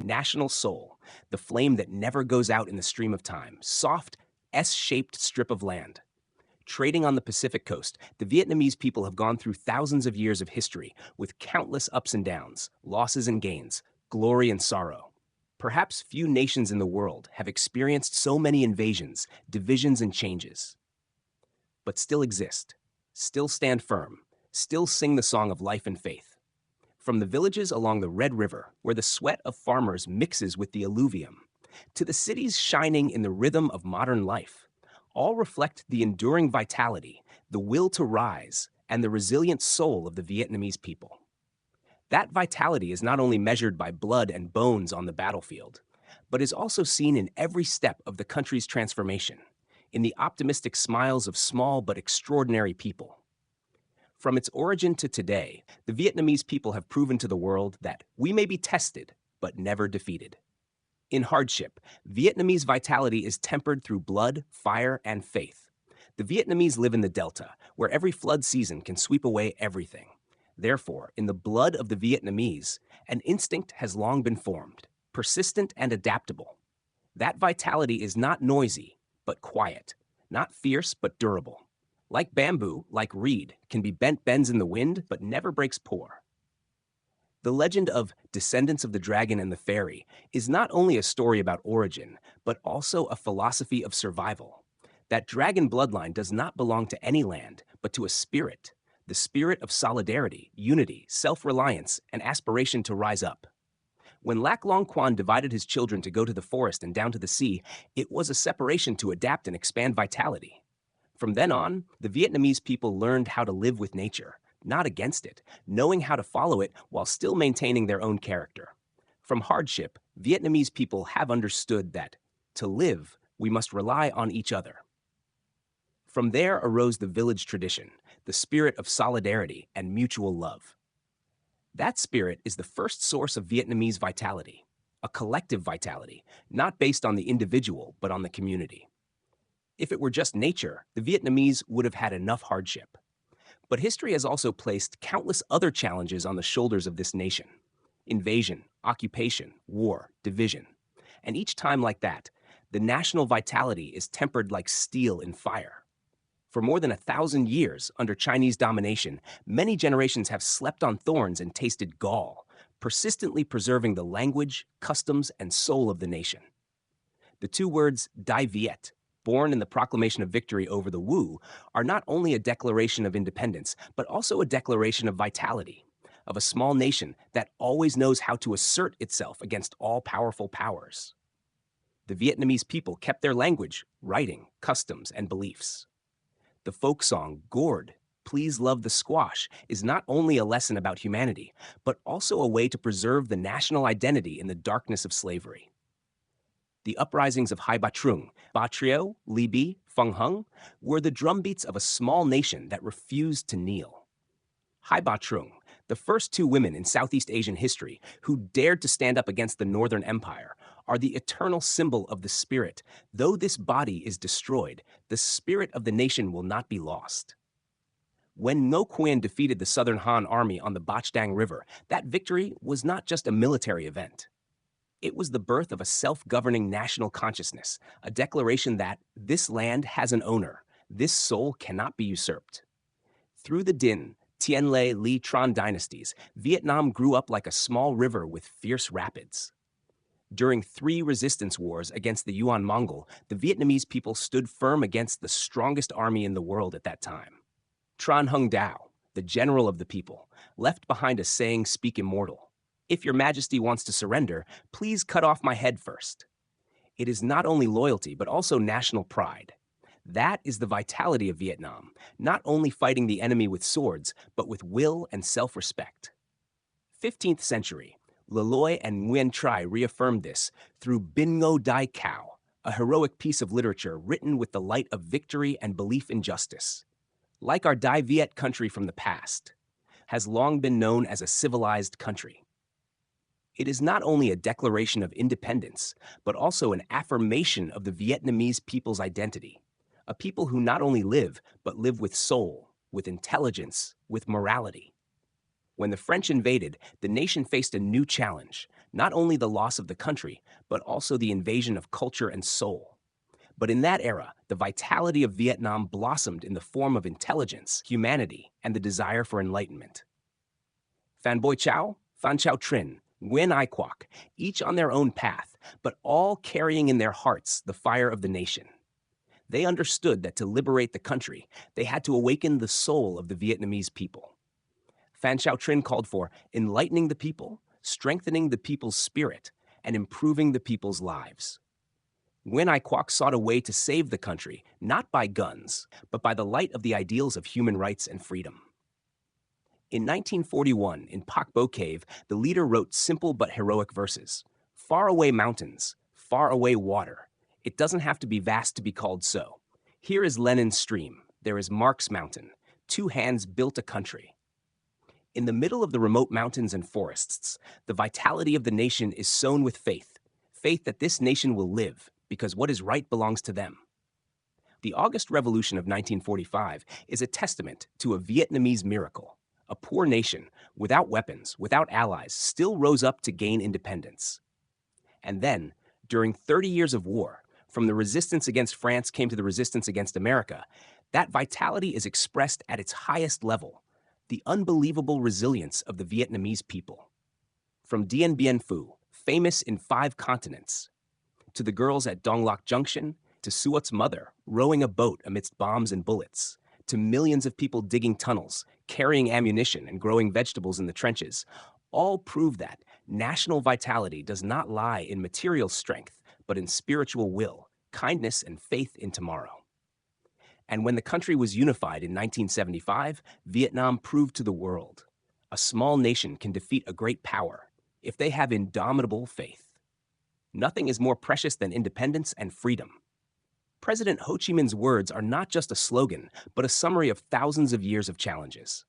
national soul, the flame that never goes out in the stream of time, soft, S-shaped strip of land. Trading on the Pacific coast, the Vietnamese people have gone through thousands of years of history with countless ups and downs, losses and gains, glory and sorrow. Perhaps few nations in the world have experienced so many invasions, divisions, and changes, but still exist, still stand firm, still sing the song of life and faith. From the villages along the Red River, where the sweat of farmers mixes with the alluvium, to the cities shining in the rhythm of modern life, all reflect the enduring vitality, the will to rise, and the resilient soul of the Vietnamese people. That vitality is not only measured by blood and bones on the battlefield, but is also seen in every step of the country's transformation, in the optimistic smiles of small but extraordinary people. From its origin to today, the Vietnamese people have proven to the world that we may be tested, but never defeated. In hardship, Vietnamese vitality is tempered through blood, fire, and faith. The Vietnamese live in the Delta, where every flood season can sweep away everything. Therefore, in the blood of the Vietnamese, an instinct has long been formed, persistent and adaptable. That vitality is not noisy, but quiet, not fierce, but durable. Like bamboo, like reed, can be bends in the wind, but never breaks pore. The legend of Descendants of the Dragon and the Fairy is not only a story about origin, but also a philosophy of survival. That dragon bloodline does not belong to any land, but to a spirit, the spirit of solidarity, unity, self-reliance, and aspiration to rise up. When Lac Long Quan divided his children to go to the forest and down to the sea, it was a separation to adapt and expand vitality. From then on, the Vietnamese people learned how to live with nature, not against it, knowing how to follow it while still maintaining their own character. From hardship, Vietnamese people have understood that, to live, we must rely on each other. From there arose the village tradition, the spirit of solidarity and mutual love. That spirit is the first source of Vietnamese vitality, a collective vitality, not based on the individual, but on the community. If it were just nature, the Vietnamese would have had enough hardship. But history has also placed countless other challenges on the shoulders of this nation. Invasion, occupation, war, division. And each time like that, the national vitality is tempered like steel in fire. For more than 1,000 years, under Chinese domination, many generations have slept on thorns and tasted gall, persistently preserving the language, customs, and soul of the nation. The two words Dai Viet, born in the proclamation of victory over the Wu, are not only a declaration of independence, but also a declaration of vitality, of a small nation that always knows how to assert itself against all-powerful powers. The Vietnamese people kept their language, writing, customs, and beliefs. The folk song, Gourd, Please Love the Squash, is not only a lesson about humanity, but also a way to preserve the national identity in the darkness of slavery. The uprisings of Hai Ba Trung, Ba Trieu, Li Bi, Feng Hung were the drumbeats of a small nation that refused to kneel. Hai Ba Trung, the first two women in Southeast Asian history who dared to stand up against the Northern Empire, are the eternal symbol of the spirit. Though this body is destroyed, the spirit of the nation will not be lost. When Ngo Quyen defeated the Southern Han Army on the Bach Dang River, that victory was not just a military event. It was the birth of a self-governing national consciousness, a declaration that this land has an owner, this soul cannot be usurped. Through the Dinh, Tien Le, Li Tran dynasties, Vietnam grew up like a small river with fierce rapids. During 3 resistance wars against the Yuan Mongol, the Vietnamese people stood firm against the strongest army in the world at that time. Tran Hung Dao, the general of the people, left behind a saying speak immortal. If your majesty wants to surrender, please cut off my head first. It is not only loyalty, but also national pride. That is the vitality of Vietnam, not only fighting the enemy with swords, but with will and self-respect. 15th century, Le Loi and Nguyen Trai reaffirmed this through Bin Ngo Dai Cao, a heroic piece of literature written with the light of victory and belief in justice. Like our Dai Viet country from the past, has long been known as a civilized country. It is not only a declaration of independence, but also an affirmation of the Vietnamese people's identity, a people who not only live, but live with soul, with intelligence, with morality. When the French invaded, the nation faced a new challenge, Not only the loss of the country, but also the invasion of culture and soul. But in that era, the vitality of Vietnam blossomed in the form of intelligence, humanity, and the desire for enlightenment. Phan Boi Chau, Phan Chau Trinh, Nguyen Ai Quoc, each on their own path, but all carrying in their hearts the fire of the nation. They understood that to liberate the country, they had to awaken the soul of the Vietnamese people. Phan Chau Trinh called for enlightening the people, strengthening the people's spirit, and improving the people's lives. Nguyen Ai Quoc sought a way to save the country, not by guns, but by the light of the ideals of human rights and freedom. In 1941, in Pak Bo Cave, the leader wrote simple but heroic verses. Far away mountains, far away water. It doesn't have to be vast to be called so. Here is Lenin's stream, there is Mark's mountain. 2 hands built a country. In the middle of the remote mountains and forests, the vitality of the nation is sown with faith, faith that this nation will live, because what is right belongs to them. The August Revolution of 1945 is a testament to a Vietnamese miracle. A poor nation, without weapons, without allies, still rose up to gain independence. And then, during 30 years of war, from the resistance against France came to the resistance against America, that vitality is expressed at its highest level, the unbelievable resilience of the Vietnamese people. From Dien Bien Phu, famous in 5 continents, to the girls at Dong Loc Junction, to Suot's mother, rowing a boat amidst bombs and bullets, to millions of people digging tunnels, carrying ammunition, and growing vegetables in the trenches, all prove that national vitality does not lie in material strength, but in spiritual will, kindness, and faith in tomorrow. And when the country was unified in 1975, Vietnam proved to the world, a small nation can defeat a great power if they have indomitable faith. Nothing is more precious than independence and freedom. President Ho Chi Minh's words are not just a slogan, but a summary of thousands of years of challenges.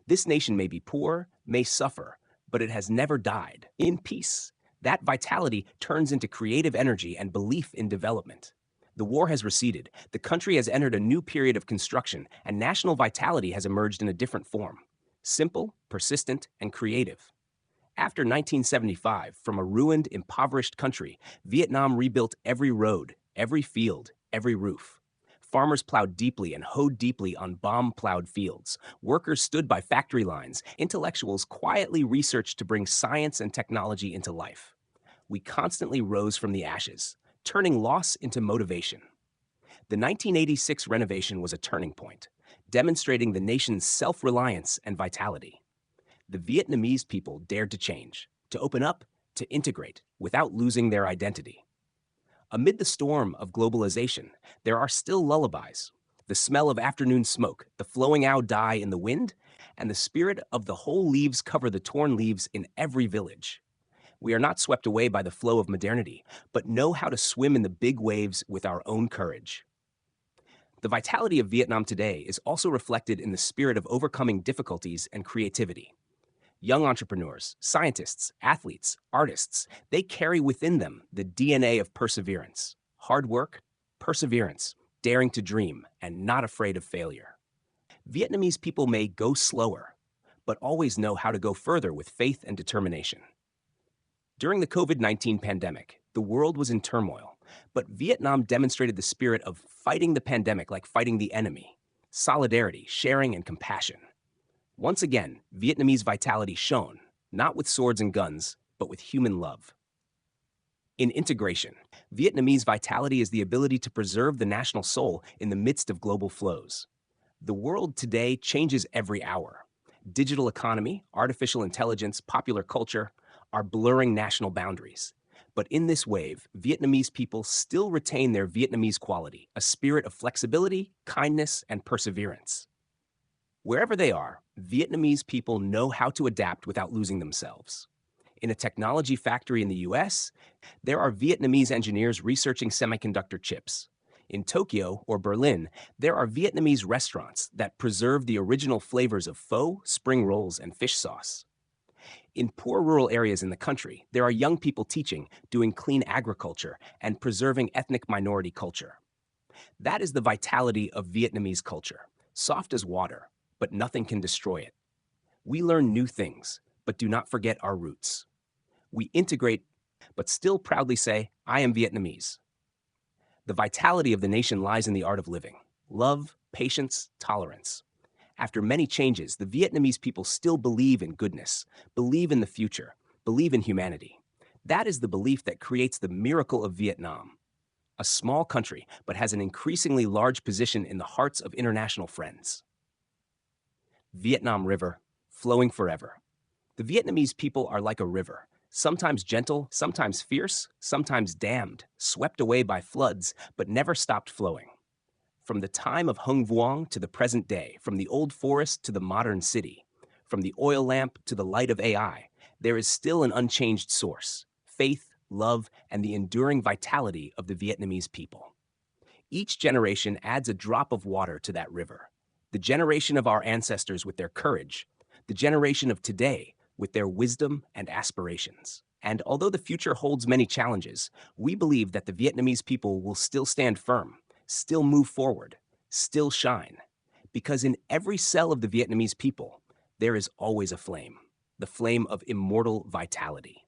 This nation may be poor, may suffer, but it has never died. In peace, that vitality turns into creative energy and belief in development. The war has receded, the country has entered a new period of construction, and national vitality has emerged in a different form. Simple, persistent, and creative. After 1975, from a ruined, impoverished country, Vietnam rebuilt every road, every field, every roof. Farmers plowed deeply and hoed deeply on bomb-plowed fields. Workers stood by factory lines. Intellectuals quietly researched to bring science and technology into life. We constantly rose from the ashes, turning loss into motivation. The 1986 renovation was a turning point, demonstrating the nation's self-reliance and vitality. The Vietnamese people dared to change, to open up, to integrate, without losing their identity. Amid the storm of globalization, there are still lullabies. The smell of afternoon smoke, the flowing owl die in the wind, and the spirit of the whole leaves cover the torn leaves in every village. We are not swept away by the flow of modernity, but know how to swim in the big waves with our own courage. The vitality of Vietnam today is also reflected in the spirit of overcoming difficulties and creativity. Young entrepreneurs, scientists, athletes, artists, they carry within them the DNA of perseverance, hard work, perseverance, daring to dream, and not afraid of failure. Vietnamese people may go slower, but always know how to go further with faith and determination. During the COVID-19 pandemic, the world was in turmoil, but Vietnam demonstrated the spirit of fighting the pandemic like fighting the enemy, solidarity, sharing, and compassion. Once again, Vietnamese vitality shone, not with swords and guns, but with human love. In integration, Vietnamese vitality is the ability to preserve the national soul in the midst of global flows. The world today changes every hour. Digital economy, artificial intelligence, popular culture are blurring national boundaries. But in this wave, Vietnamese people still retain their Vietnamese quality, a spirit of flexibility, kindness, and perseverance. Wherever they are, Vietnamese people know how to adapt without losing themselves. In a technology factory in the US, there are Vietnamese engineers researching semiconductor chips. In Tokyo or Berlin, there are Vietnamese restaurants that preserve the original flavors of pho, spring rolls, and fish sauce. In poor rural areas in the country, there are young people teaching, doing clean agriculture, and preserving ethnic minority culture. That is the vitality of Vietnamese culture, soft as water, but nothing can destroy it. We learn new things, but do not forget our roots. We integrate, but still proudly say, I am Vietnamese. The vitality of the nation lies in the art of living: love, patience, tolerance. After many changes, the Vietnamese people still believe in goodness, believe in the future, believe in humanity. That is the belief that creates the miracle of Vietnam. A small country, but has an increasingly large position in the hearts of international friends. Vietnam River, flowing forever. The Vietnamese people are like a river, sometimes gentle, sometimes fierce, sometimes dammed, swept away by floods, but never stopped flowing. From the time of Hung Vuong to the present day, from the old forest to the modern city, from the oil lamp to the light of AI, there is still an unchanged source: faith, love, and the enduring vitality of the Vietnamese people. Each generation adds a drop of water to that river. The generation of our ancestors with their courage, the generation of today with their wisdom and aspirations. And although the future holds many challenges, we believe that the Vietnamese people will still stand firm, still move forward, still shine. Because in every cell of the Vietnamese people, there is always a flame, the flame of immortal vitality.